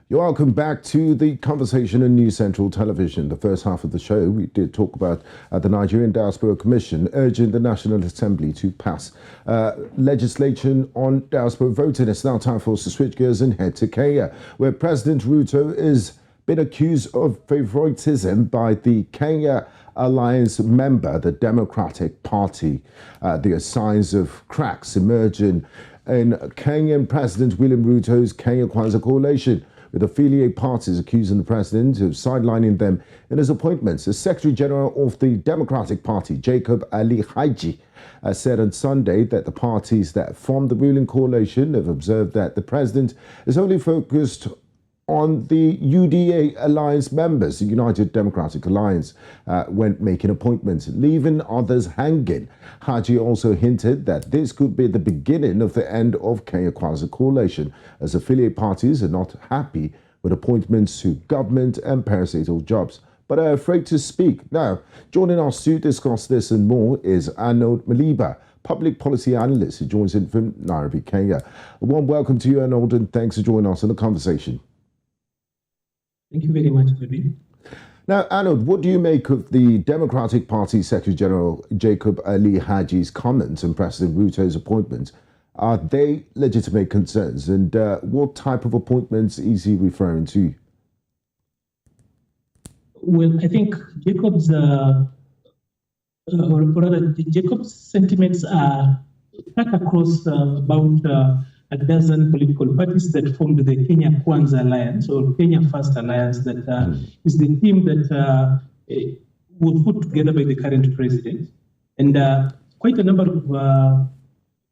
You're welcome back to the conversation on News Central Television. The first half of the show, we did talk about the Nigerian Diaspora Commission urging the National Assembly to pass legislation on diaspora voting. It's now time for us to switch gears and head to Kenya, where President Ruto has been accused of favoritism by the Kenya Alliance member, the Democratic Party. There are signs of cracks emerging in Kenyan President William Ruto's Kenya Kwanza coalition, with affiliate parties accusing the president of sidelining them in his appointments. The Secretary General of the Democratic Party, Jacob Ali Haji, said on Sunday that the parties that form the ruling coalition have observed that the president is only focused on the UDA alliance members, the United Democratic Alliance, when making appointments, leaving others hanging. Haji also hinted that this could be the beginning of the end of Kenya Kwanza coalition, as affiliate parties are not happy with appointments to government and parastatal jobs, but are afraid to speak. Now, joining us to discuss this and more is Arnold Maliba, public policy analyst, who joins in from Nairobi, Kenya. A warm welcome to you, Arnold, and thanks for joining us in the conversation. Thank you very much, Rudy. Now, Arnold, what do you make of the Democratic Party Secretary General Jacob Ali Haji's comments on President Ruto's appointments? Are they legitimate concerns? And what type of appointments is he referring to? Well, I think Jacob's sentiments are cut across about a dozen political parties that formed the Kenya Kwanza Alliance, or Kenya First Alliance, that is the team that was put together by the current president. And quite a number of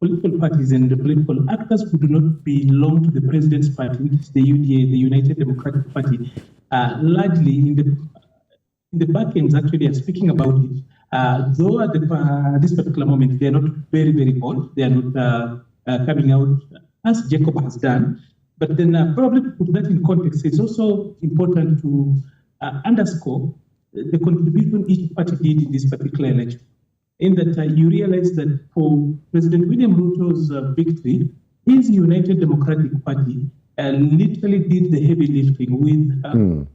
political parties and political actors who do not belong to the president's party, which is the UDA, the United Democratic Party, largely in the back ends actually are speaking about it. Though at this particular moment, they are not very, very bold. They are not coming out as Jacob has done. But then probably to put that in context, it's also important to underscore the contribution each party did in this particular election. In that you realize that for President William Ruto's victory, his United Democratic Party literally did the heavy lifting with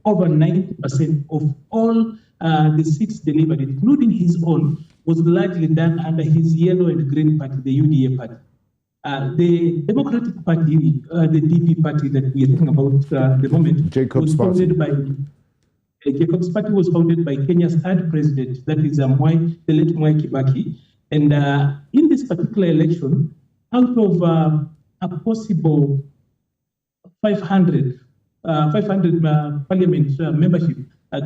over 90% of all the seats delivered, including his own, was largely done under his yellow and green party, the UDA party. The Democratic Party, the DP party that we are talking about at the moment, Jacob's party was founded by Kenya's third president, that is the late Mwai Kibaki. And in this particular election, out of a possible 500 parliament membership,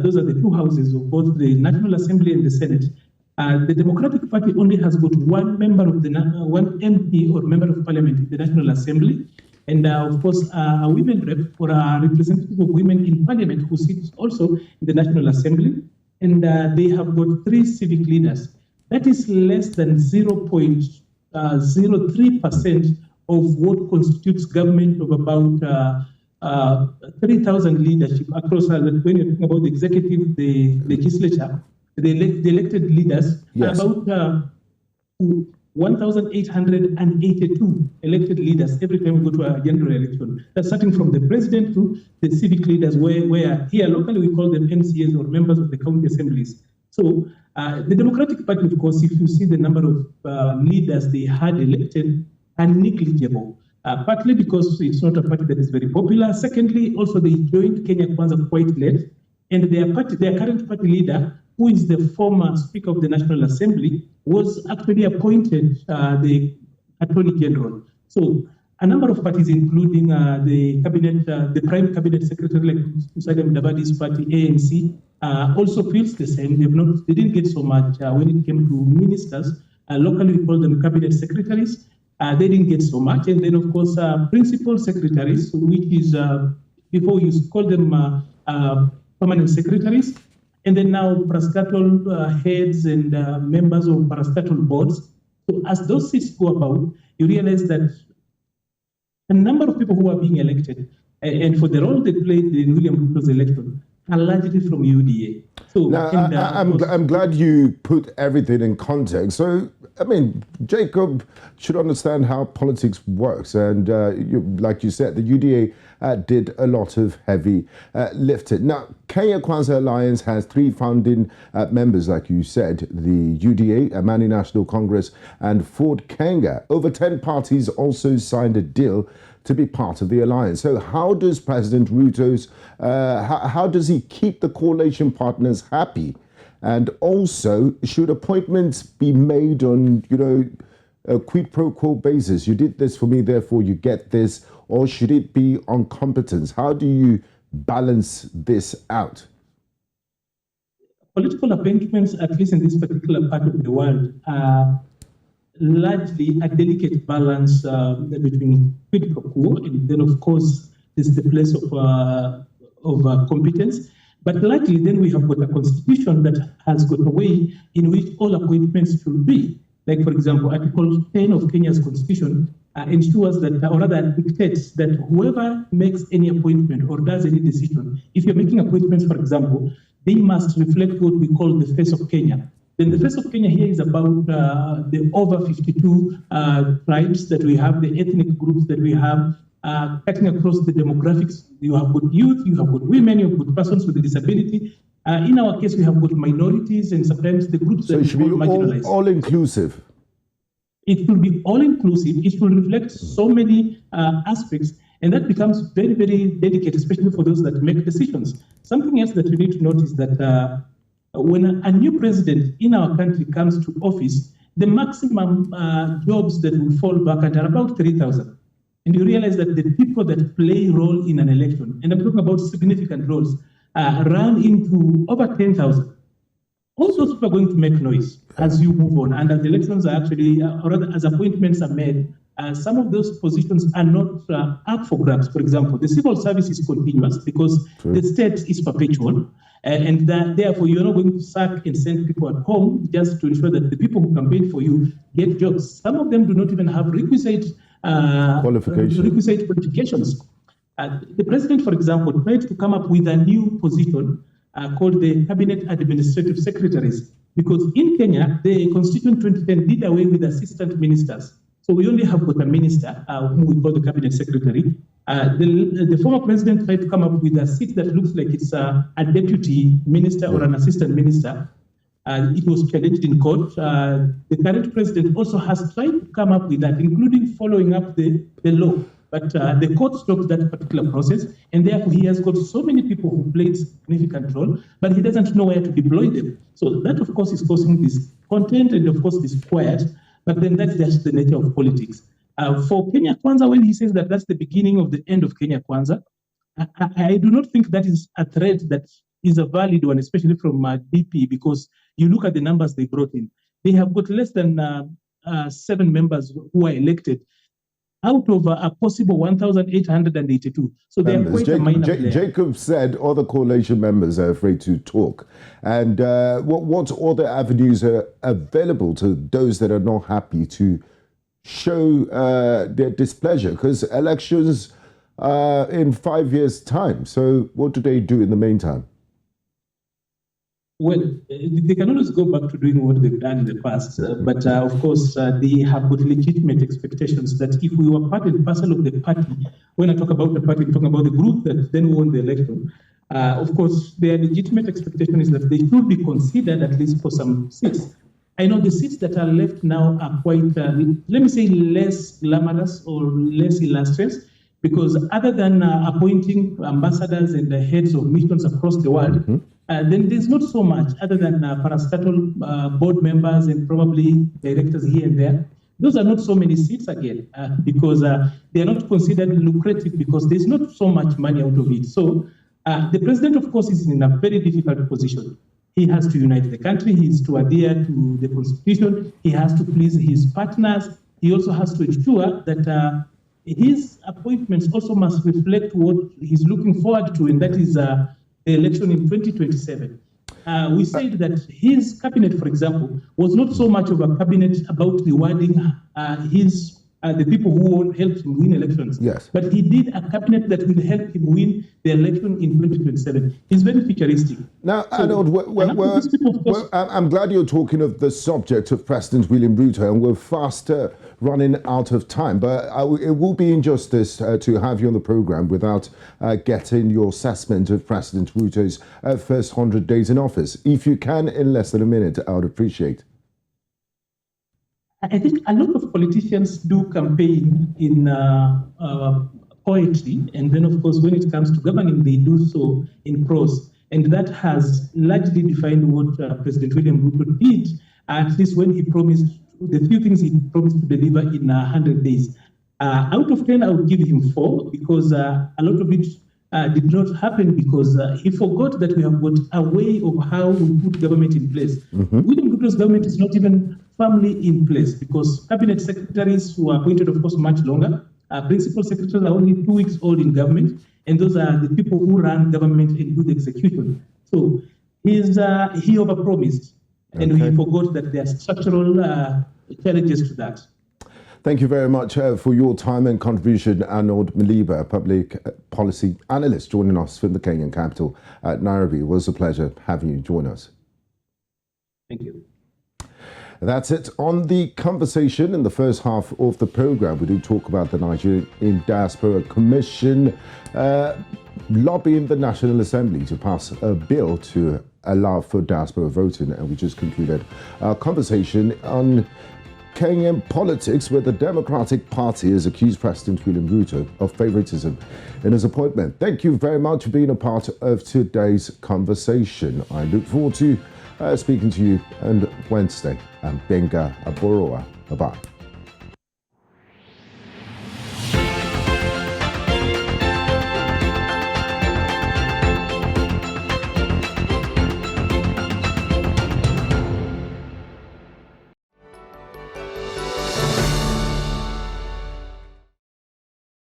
those are the two houses of both the National Assembly and the Senate. The Democratic Party only has got one member of one MP or member of parliament in the National Assembly, and of course a women rep or a representative of women in parliament who sits also in the National Assembly, and they have got 3 civic leaders. That is less than 0.03% of what constitutes government of about 3,000 leadership across. When you're talking about the executive, the legislature, the elected leaders, yes, about 1,882 elected leaders every time we go to a general election. That's starting from the president to the civic leaders, where here locally we call them MCAs or members of the county assemblies. So the Democratic Party, of course, if you see the number of leaders they had elected, are negligible. Partly because it's not a party that is very popular. Secondly, also they joined Kenya Kwanza quite late, and their current party leader, who is the former Speaker of the National Assembly, was actually appointed the Attorney General. So a number of parties, including the cabinet, the Prime Cabinet Secretary, like Musalia Mudavadi's party, ANC, also feels the same. They didn't get so much when it came to ministers. Locally, we call them cabinet secretaries. They didn't get so much. And then, of course, principal secretaries, which is, before you call them permanent secretaries, and then now parastatal heads and members of parastatal boards. So as those seats go about, you realize that a number of people who are being elected, and for the role they played in William Ruto's election, are largely from UDA. So now, I'm glad you put everything in context. So, I mean, Jacob should understand how politics works. And like you said, the UDA did a lot of heavy lifting. Now, Kenya Kwanza Alliance has 3 founding members, like you said, the UDA, Amani National Congress, and Ford Kenya. Over 10 parties also signed a deal to be part of the alliance. So how does President Ruto's, how does he keep the coalition partners happy? And also, should appointments be made on, a quid pro quo basis? You did this for me, therefore you get this, or should it be on competence? How do you balance this out? Political appointments, at least in this particular part of the world, are largely a delicate balance between quid pro quo, and then of course there's the place of competence. But luckily then we have got a constitution that has got a way in which all appointments should be. Like, for example, Article 10 of Kenya's constitution ensures that, or rather dictates that whoever makes any appointment or does any decision, if you're making appointments, for example, they must reflect what we call the face of Kenya. Then the face of Kenya here is about the over 52 tribes that we have, the ethnic groups that we have, cutting across the demographics. You have got youth, you have got women, you have got persons with a disability. In our case, we have got minorities and sometimes the groups that we call marginalized. All-inclusive. It will be all-inclusive. It will reflect so many aspects, and that becomes very, very delicate, especially for those that make decisions. Something else that you need to note is that when a new president in our country comes to office, the maximum jobs that will fall vacant are about 3,000. And you realize that the people that play a role in an election, and I'm talking about significant roles, run into over 10,000. All those people are going to make noise as you move on. And as the elections are actually, or rather as appointments are made, some of those positions are not up for grabs. For example, the civil service is continuous because the state is perpetual. And therefore, you're not going to sack and send people at home just to ensure that the people who campaign for you get jobs. Some of them do not even have requisite qualifications. The president, for example, tried to come up with a new position called the Cabinet Administrative Secretaries, because in Kenya, the Constitution 2010 did away with assistant ministers. So we only have got a minister, whom we call the Cabinet Secretary. The former president tried to come up with a seat that looks like it's a deputy minister or an assistant minister. It was challenged in court. The current president also has tried to come up with that, including following up the law. But the court stopped that particular process, and therefore he has got so many people who played significant role, but he doesn't know where to deploy them. So that, of course, is causing discontent and, of course, disquiet, but then that's just the nature of politics. For Kenya Kwanza, when he says that that's the beginning of the end of Kenya Kwanza, I do not think that is a threat that is a valid one, especially from DP, because you look at the numbers they brought in. They have got less than 7 members who are elected out of a possible 1,882. So they are quite a minor player. Jacob said all the coalition members are afraid to talk. And what other avenues are available to those that are not happy to show their displeasure? Because elections are in 5 years' time. So what do they do in the meantime? Well, they can always go back to doing what they've done in the past, but of course, they have got legitimate expectations that if we were part and parcel of the party, when I talk about the party, I'm talking about the group that then won the election, of course, their legitimate expectation is that they should be considered at least for some seats. I know the seats that are left now are quite, let me say, less glamorous or less illustrious, because other than appointing ambassadors and the heads of missions across the world, then there's not so much other than parastatal board members and probably directors here and there. Those are not so many seats again, because they are not considered lucrative because there's not so much money out of it. So the president, of course, is in a very difficult position. He has to unite the country. He has to adhere to the constitution. He has to please his partners. He also has to ensure that his appointments also must reflect what he's looking forward to, and that is the election in 2027. We said that his cabinet, for example, was not so much of a cabinet about rewarding his the people who helped him win elections. Yes. But he did a cabinet that will help him win the election in 2027. He's very futuristic. Now, Arnold, I'm glad you're talking of the subject of President William Ruto, and we're fast running out of time. But it will be injustice to have you on the program without getting your assessment of President Ruto's first 100 days in office. If you can, in less than a minute, I would appreciate. I think a lot of politicians do campaign in poetry, and then, of course, when it comes to governing, they do so in prose. And that has largely defined what President William Ruto did, at least when he promised, the few things he promised to deliver in 100 days. Out of 10, I would give him 4, because a lot of it did not happen because he forgot that we have got a way of how we put government in place. William Ruto's government is not even firmly in place because cabinet secretaries who are appointed, of course, much longer. Principal secretaries are only 2 weeks old in government, and those are the people who run government and do the execution. So he overpromised, and he forgot that there are structural challenges to that. Thank you very much for your time and contribution, Arnold Maliba, public policy analyst, joining us from the Kenyan capital at Nairobi. It was a pleasure having you join us. Thank you. That's it on the conversation. In the first half of the program, we do talk about the Nigerian Diaspora Commission lobbying the National Assembly to pass a bill to allow for diaspora voting, and we just concluded our conversation on Kenyan politics, where the Democratic Party has accused President William Ruto of favoritism in his appointment. Thank you very much for being a part of today's conversation. I look forward to speaking to you on Wednesday. I'm Gbenga Aborowa. Bye-bye.